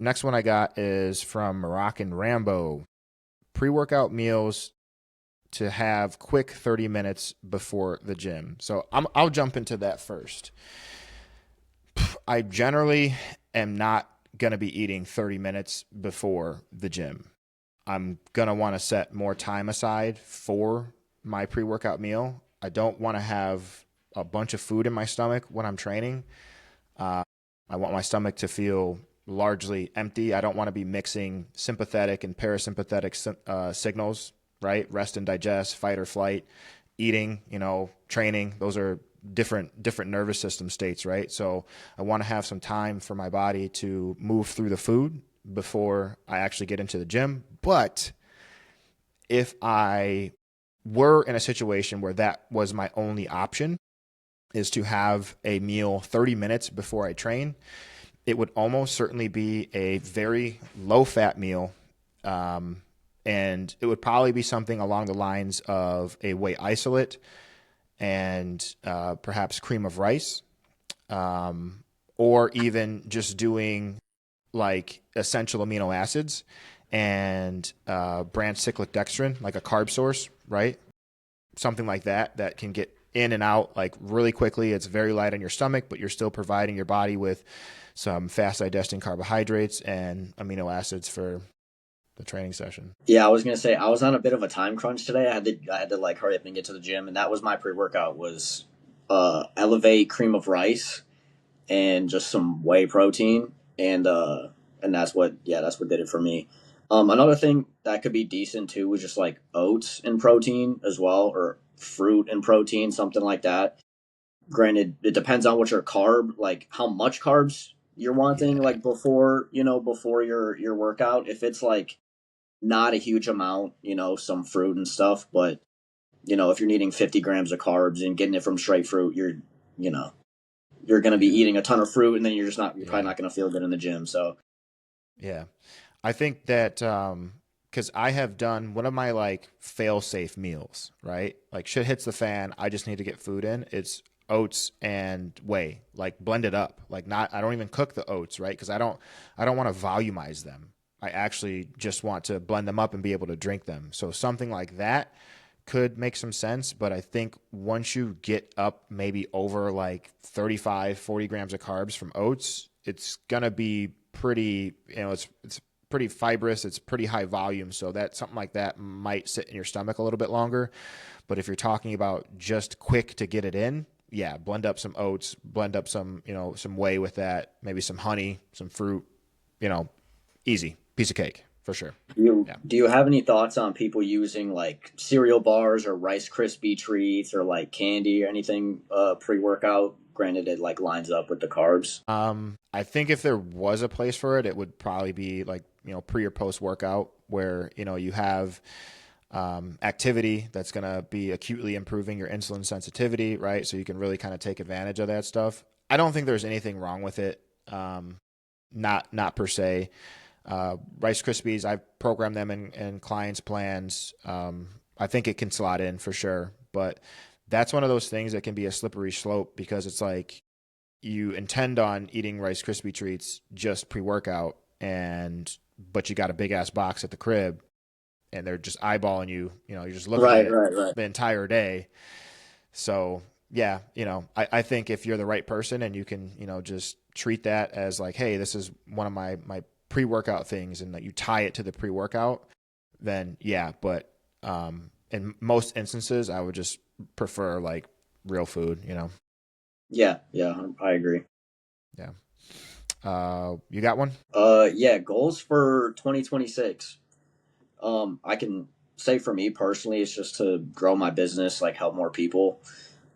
Next one I got is from Moroccan Rambo. Pre-workout meals to have quick 30 minutes before the gym. So I'll jump into that first. I generally am not going to be eating 30 minutes before the gym. I'm going to want to set more time aside for my pre-workout meal. I don't want to have a bunch of food in my stomach when I'm training. I want my stomach to feel largely empty. I don't want to be mixing sympathetic and parasympathetic signals, right? Rest and digest, fight or flight, eating, training. Those are different nervous system states, right? So I want to have some time for my body to move through the food before I actually get into the gym. But if I were in a situation where that was my only option, is to have a meal 30 minutes before I train, it would almost certainly be a very low fat meal. And it would probably be something along the lines of a whey isolate and perhaps cream of rice, or even just doing like essential amino acids and branched cyclic dextrin, like a carb source, right? Something like that that can get in and out like really quickly. It's very light on your stomach, but you're still providing your body with some fast digesting carbohydrates and amino acids for the training session. Yeah, I was gonna say I was on a bit of a time crunch today. I had to like hurry up and get to the gym, and that was my pre workout was Elevate cream of rice and just some whey protein, and that's what did it for me. Another thing that could be decent too was just like oats and protein as well, or fruit and protein, something like that. Granted, it depends on what your carb, like how much carbs you're wanting, Yeah. like before your workout. If it's like not a huge amount, some fruit and stuff, but if you're needing 50 grams of carbs and getting it from straight fruit, you know, you're going to be Yeah. eating a ton of fruit, and then you're probably Yeah. not going to feel good in the gym. So Yeah. I think that because I have done one of my like fail safe meals, right? Like shit hits the fan, I just need to get food in. It's oats and whey, like blend it up. Like not, I don't even cook the oats, right? Because I don't want to volumize them. I actually just want to blend them up and be able to drink them. So something like that could make some sense, but I think once you get up maybe over like 35, 40 grams of carbs from oats, it's going to be pretty, it's pretty fibrous, it's pretty high volume, so that something like that might sit in your stomach a little bit longer. But if you're talking about just quick to get it in, yeah, blend up some oats, blend up some whey with that, maybe some honey, some fruit, you know, easy piece of cake for sure. you Yeah. do you have any thoughts on people using like cereal bars or Rice Krispie treats or like candy or anything pre workout? Granted, it like lines up with the carbs. I think if there was a place for it, it would probably be like, pre or post workout where, you have activity that's going to be acutely improving your insulin sensitivity, right? So you can really kind of take advantage of that stuff. I don't think there's anything wrong with it. Not per se. Rice Krispies, I've programmed them in clients' plans. I think it can slot in for sure, but that's one of those things that can be a slippery slope because it's like you intend on eating Rice Krispie treats just pre-workout, and but you got a big ass box at the crib, and they're just eyeballing you. You're just looking at Right, it right, right. the entire day. So yeah, I think if you're the right person and you can, just treat that as like, hey, this is one of my pre-workout things, and that you tie it to the pre-workout, then yeah. But in most instances, I would just prefer like real food. Yeah, yeah, I agree. Yeah. You got one? Yeah, goals for 2026. I can say for me personally, it's just to grow my business, like help more people.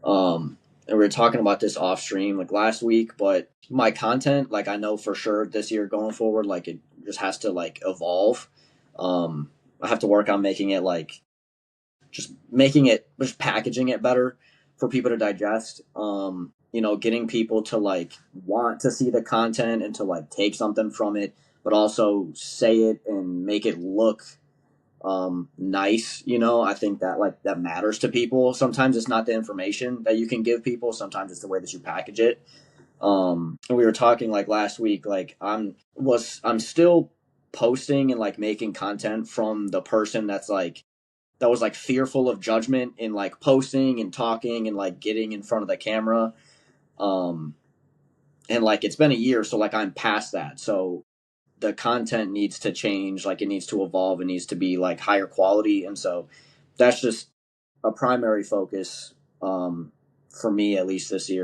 And we were talking about this off stream like last week, but my content, like I know for sure this year going forward, like it just has to like evolve. I have to work on making it like just packaging it better for people to digest. Getting people to like want to see the content and to like take something from it, but also say it and make it look nice. I think that like that matters to people. Sometimes it's not the information that you can give people, sometimes it's the way that you package it. And we were talking like last week, like I'm still posting and like making content from the person that was like fearful of judgment in like posting and talking and like getting in front of the camera. Um, and like it's been a year, so like I'm past that. So the content needs to change, like it needs to evolve, it needs to be like higher quality, and so that's just a primary focus for me at least this year.